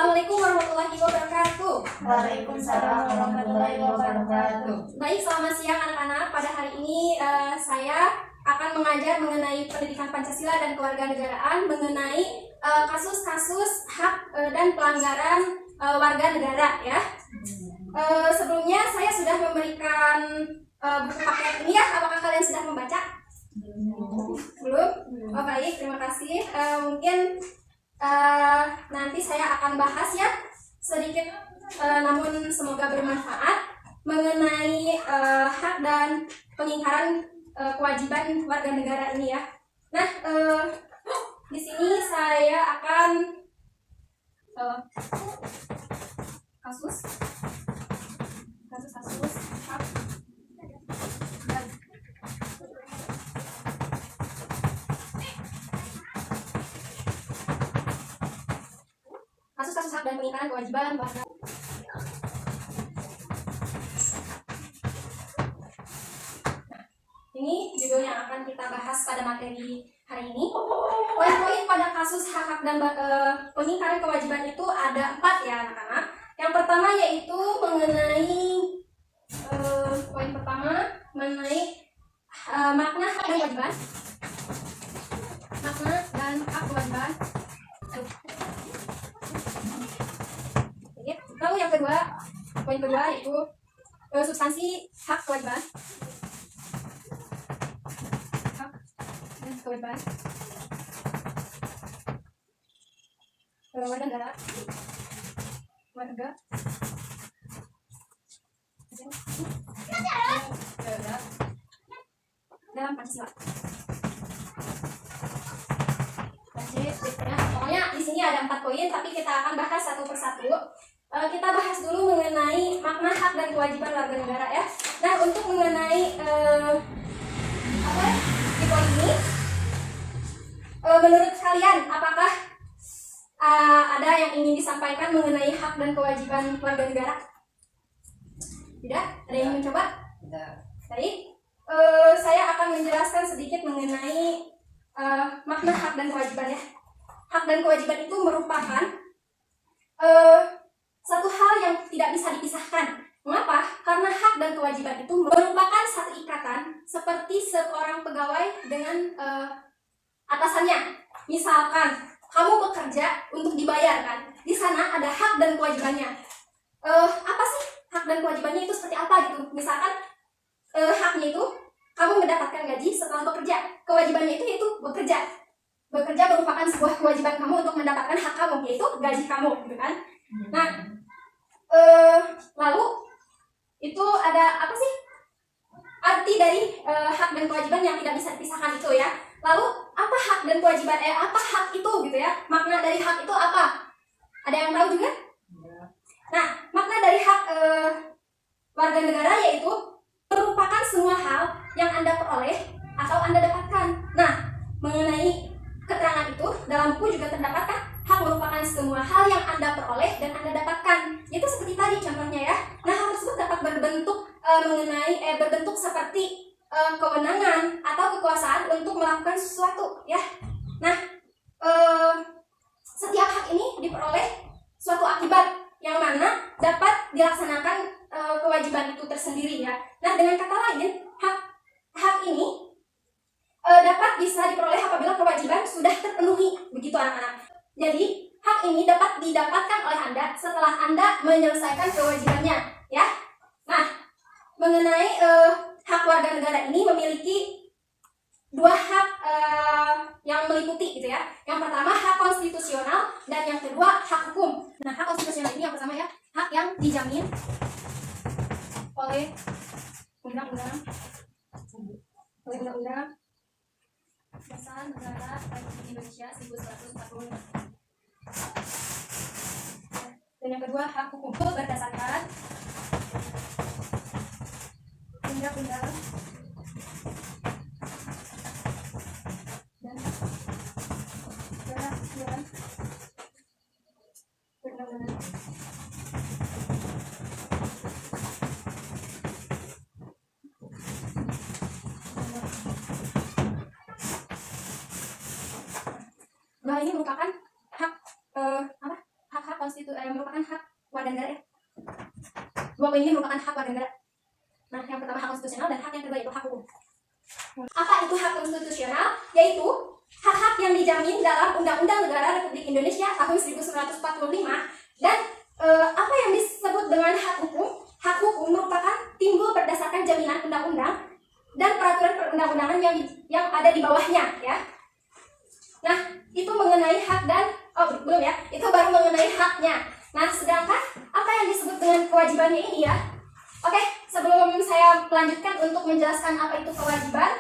Assalamualaikum warahmatullahi wabarakatuh. Waalaikumsalam warahmatullahi wabarakatuh. Baik, selamat siang anak-anak. Pada hari ini saya akan mengajar mengenai pendidikan Pancasila dan kewarganegaraan, mengenai kasus-kasus hak dan pelanggaran warga negara ya. Sebelumnya saya sudah memberikan buku paket ini ya. Apakah kalian sudah membaca? Belum? Oh baik, terima kasih. Mungkin nanti saya akan bahas ya sedikit, namun semoga bermanfaat, mengenai hak dan pengingkaran kewajiban warga negara ini ya. Nah, di sini saya akan kasus hak dan kasus-kasus hak dan pengingkaran kewajiban warga. Ini judul yang akan kita bahas pada materi hari ini. Poin-poin pada kasus hak dan pengingkaran kewajiban itu ada 4 ya anak-anak. Yang pertama yaitu mengenai poin pertama mengenai makna hak dan kewajiban. Makna dan hak kewajiban. Lalu yang kedua, poin kedua yaitu substansi hak kewajiban. Hak dan kewajiban warga negara, warga dalam Pancasila. Pokoknya di sini ada 4 poin, tapi kita akan bahas satu persatu. Kita bahas dulu mengenai makna hak dan kewajiban warga negara ya. Nah, untuk mengenai di poin ini, menurut kalian apakah ada yang ingin disampaikan mengenai hak dan kewajiban warga negara? Tidak? Ada yang mencoba? Tidak. Baik, saya akan menjelaskan sedikit mengenai makna hak dan kewajiban ya. Hak dan kewajiban itu merupakan satu hal yang tidak bisa dipisahkan. Mengapa? Karena hak dan kewajiban itu merupakan satu ikatan seperti seorang pegawai dengan atasannya. Misalkan kamu bekerja untuk dibayarkan, di sana ada hak dan kewajibannya. Apa sih hak dan kewajibannya itu seperti apa gitu? Misalkan haknya itu kamu mendapatkan gaji setelah bekerja. Kewajibannya itu bekerja. Bekerja merupakan sebuah kewajiban kamu untuk mendapatkan hak kamu, yaitu gaji kamu, gitu kan? Nah, lalu itu ada apa sih arti dari hak dan kewajiban yang tidak bisa dipisahkan itu ya? Lalu apa hak dan kewajiban? Apa hak itu gitu ya? Makna dari hak itu apa? Ada yang tahu juga? Nah, makna dari hak warga negara yaitu merupakan semua hal yang Anda peroleh atau Anda dapatkan. Nah, mengenai keterangan itu dalam buku juga terdapat kan, hak merupakan semua hal yang Anda peroleh dan Anda dapatkan. Itu seperti tadi contohnya ya. Nah, hal tersebut dapat berbentuk berbentuk seperti kewenangan atau kekuasaan untuk melakukan sesuatu ya. Nah, setiap hak ini diperoleh suatu akibat yang mana dapat dilaksanakan kewajiban itu tersendiri ya. Nah, dengan kata lain, hak ini dapat bisa diperoleh apabila kewajiban sudah terpenuhi, begitu anak-anak. Jadi hak ini dapat didapatkan oleh Anda setelah Anda menyelesaikan kewajibannya ya. Nah, mengenai hak warga negara ini memiliki 2 hak yang meliputi gitu ya. Yang pertama hak konstitusional dan yang kedua hak hukum. Nah, hak konstitusional ini yang pertama ya, hak yang dijamin oleh undang-undang Dasar Negara Republik Indonesia 1945. Dan yang kedua hak hukum berdasarkan undang-undang dan peraturan perundang-undangan. Nah, ini merupakan hak hak-hak konstitusional merupakan hak warga negara ya. Dua poin ini merupakan hak warga negara. Nah, yang pertama hak konstitusional dan hak yang kedua yaitu hak hukum. Apa itu hak konstitusional? Yaitu hak-hak yang dijamin dalam Undang-Undang Negara Republik Indonesia tahun 1945 dan apa yang disebut dengan hak hukum? Hak hukum merupakan timbul berdasarkan jaminan undang-undang dan peraturan perundang-undangan yang ada di bawahnya ya. Nah, itu mengenai hak dan belum ya, itu baru mengenai haknya. Nah, sedangkan apa yang disebut dengan kewajibannya ini ya. Oke, sebelum saya melanjutkan untuk menjelaskan apa itu kewajiban,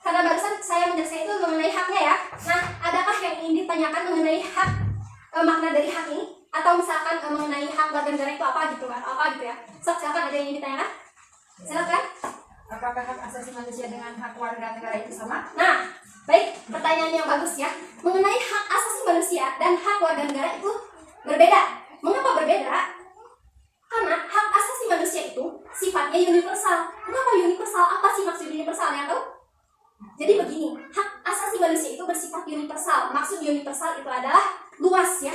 karena barusan saya menjelaskan itu mengenai haknya ya. Nah, adakah yang ingin ditanyakan mengenai hak, makna dari hak ini? Atau misalkan mengenai hak warga negara itu apa gitu kan? Apa gitu ya? Silakan, ada yang ingin ditanyakan? Silakan. Apakah hak asasi manusia dengan hak warga negara itu sama? Nah, baik, pertanyaan yang bagus ya. Mengenai hak asasi manusia dan hak warga negara itu berbeda. Mengapa berbeda? Karena hak asasi manusia itu sifatnya universal. Kenapa universal? Apa sih maksud universal ya tahu? Jadi begini, hak asasi manusia itu bersifat universal. Maksud universal itu adalah luas ya,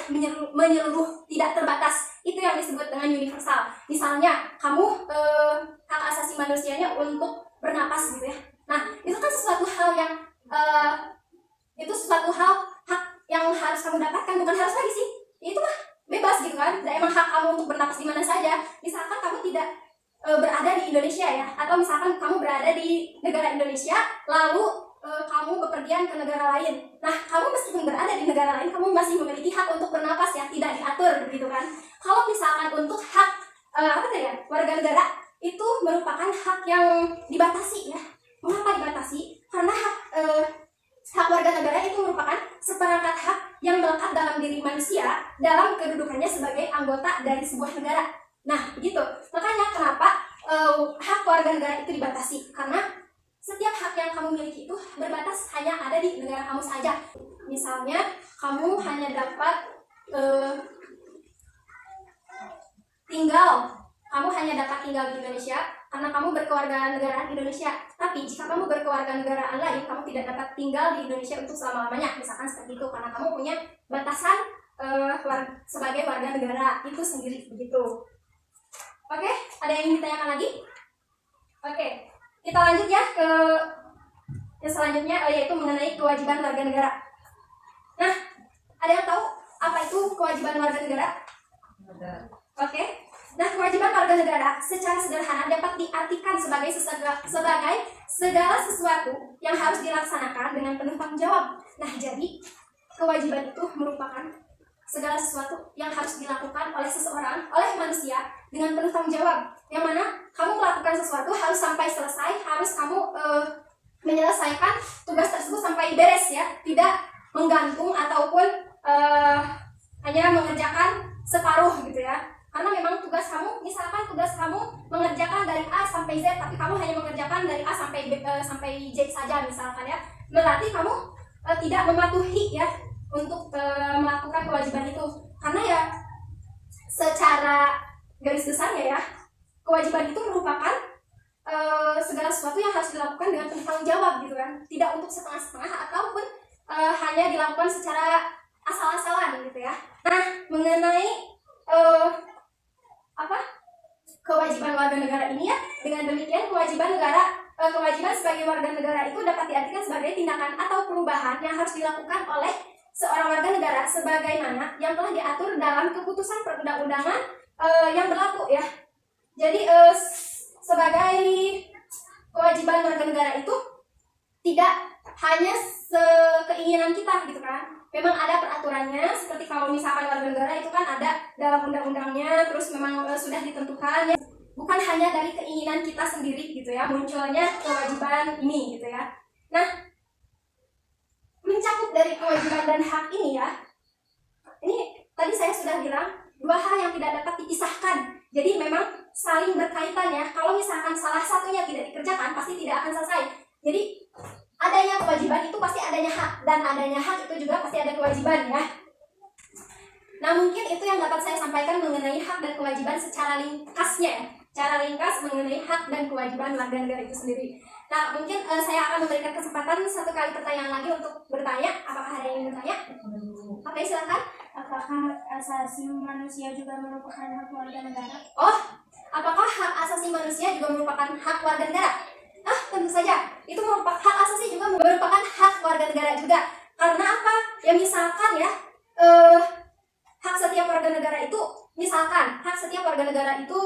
menyeluruh, tidak terbatas. Itu yang disebut dengan universal. Misalnya, kamu hak asasi manusianya untuk bernapas gitu ya. Nah, itu kan sesuatu hal yang hak yang harus kamu dapatkan, bukan harus lagi sih. Itu mah bebas gitu kan. Dan emang hak kamu untuk bernapas di mana saja. Misalkan kamu tidak berada di Indonesia ya, atau misalkan kamu berada di negara Indonesia, lalu kamu bepergian ke negara lain. Nah, kamu meskipun berada di negara lain, kamu masih memiliki hak untuk bernapas ya, tidak diatur gitu kan. Kalau misalkan untuk hak warga negara itu merupakan hak yang dibatasi ya. Mengapa dibatasi? Karena hak warga negara itu merupakan seperangkat hak yang melekat dalam diri manusia dalam kedudukannya sebagai anggota dari sebuah negara. Nah, begitu. Makanya kenapa hak warga negara itu dibatasi? Karena setiap hak yang kamu miliki itu berbatas hanya ada di negara kamu saja. Misalnya, kamu hanya dapat tinggal di Indonesia karena kamu berkewarganegaraan Indonesia. Tapi jika kamu berkewarganegaraan lain, kamu tidak dapat tinggal di Indonesia untuk selama-lamanya. Misalkan seperti itu, karena kamu punya batasan sebagai warga negara itu sendiri begitu. Oke, ada yang ingin ditanyakan lagi? Oke, kita lanjut ya ke yang selanjutnya, yaitu mengenai kewajiban warga negara. Nah, ada yang tahu apa itu kewajiban warga negara? Oke. Nah, kewajiban warga negara secara sederhana dapat diartikan sebagai segala sesuatu yang harus dilaksanakan dengan penuh tanggung jawab. Nah, jadi kewajiban itu merupakan segala sesuatu yang harus dilakukan oleh seseorang, oleh manusia dengan penuh tanggung jawab. Yang mana kamu melakukan sesuatu harus sampai selesai, harus kamu menyelesaikan tugas tersebut sampai beres ya, tidak menggantung ataupun hanya mengerjakan separuh gitu ya. Karena memang tugas kamu, misalkan tugas kamu mengerjakan dari A sampai Z, tapi kamu hanya mengerjakan dari A sampai Z saja misalkan ya, berarti kamu tidak mematuhi ya untuk melakukan kewajiban itu. Karena ya secara garis besarnya ya, kewajiban itu merupakan segala sesuatu yang harus dilakukan dengan penuh tanggung jawab gitu kan, tidak untuk setengah-setengah ataupun hanya dilakukan secara asal-asalan gitu ya. Nah, mengenai kewajiban warga negara ini ya, dengan demikian kewajiban sebagai warga negara itu dapat diartikan sebagai tindakan atau perubahan yang harus dilakukan oleh seorang warga negara sebagaimana yang telah diatur dalam keputusan perundang-undangan yang berlaku ya. Jadi sebagai kewajiban warga negara itu tidak hanya sekeinginan kita gitu kan. Memang ada peraturannya, seperti kalau misalkan warga negara itu kan ada dalam undang-undangnya, terus memang sudah ditentukan ya. Bukan hanya dari keinginan kita sendiri gitu ya, munculnya kewajiban ini gitu ya. Nah, mencakup dari kewajiban dan hak ini ya, ini tadi saya sudah bilang dua hal yang tidak dapat dipisahkan. Jadi memang saling berkaitan ya. Kalau misalkan salah satunya tidak dikerjakan, pasti tidak akan selesai. Jadi adanya kewajiban itu pasti adanya hak, dan adanya hak itu juga pasti ada kewajiban ya. Nah, mungkin itu yang dapat saya sampaikan mengenai hak dan kewajiban secara ringkasnya ya. Secara ringkas mengenai hak dan kewajiban warga negara itu sendiri. Nah, mungkin saya akan memberikan kesempatan satu kali pertanyaan lagi untuk bertanya. Apakah ada yang ingin bertanya? Oke, silakan. apakah hak asasi manusia juga merupakan hak warga negara? Oh, apakah hak asasi manusia juga merupakan hak warga negara? Ah, tentu saja. Itu merupakan hak asasi juga merupakan hak warga negara juga. Karena apa? Ya misalkan ya, hak setiap warga negara itu, misalkan hak setiap warga negara itu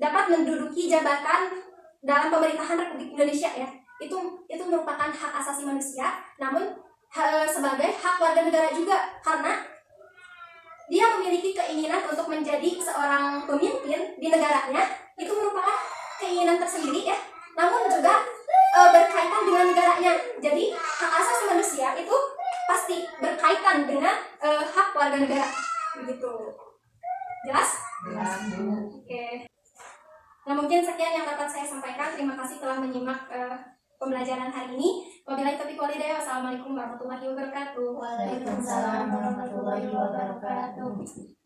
dapat menduduki jabatan dalam pemerintahan Republik Indonesia ya. Itu merupakan hak asasi manusia, namun sebagai hak warga negara juga, karena dia memiliki keinginan untuk menjadi seorang pemimpin di negaranya. Itu merupakan keinginan tersendiri ya, namun juga berkaitan dengan negaranya. Jadi hak asasi manusia itu pasti berkaitan dengan hak warga negara, begitu. Jelas? Jelas, Bu. Oke. Nah, mungkin sekian yang dapat saya sampaikan. Terima kasih telah menyimak pembelajaran hari ini. Wabillahi taufiq wal hidayah. Wassalamualaikum warahmatullahi wabarakatuh. Waalaikumsalam warahmatullahi wabarakatuh.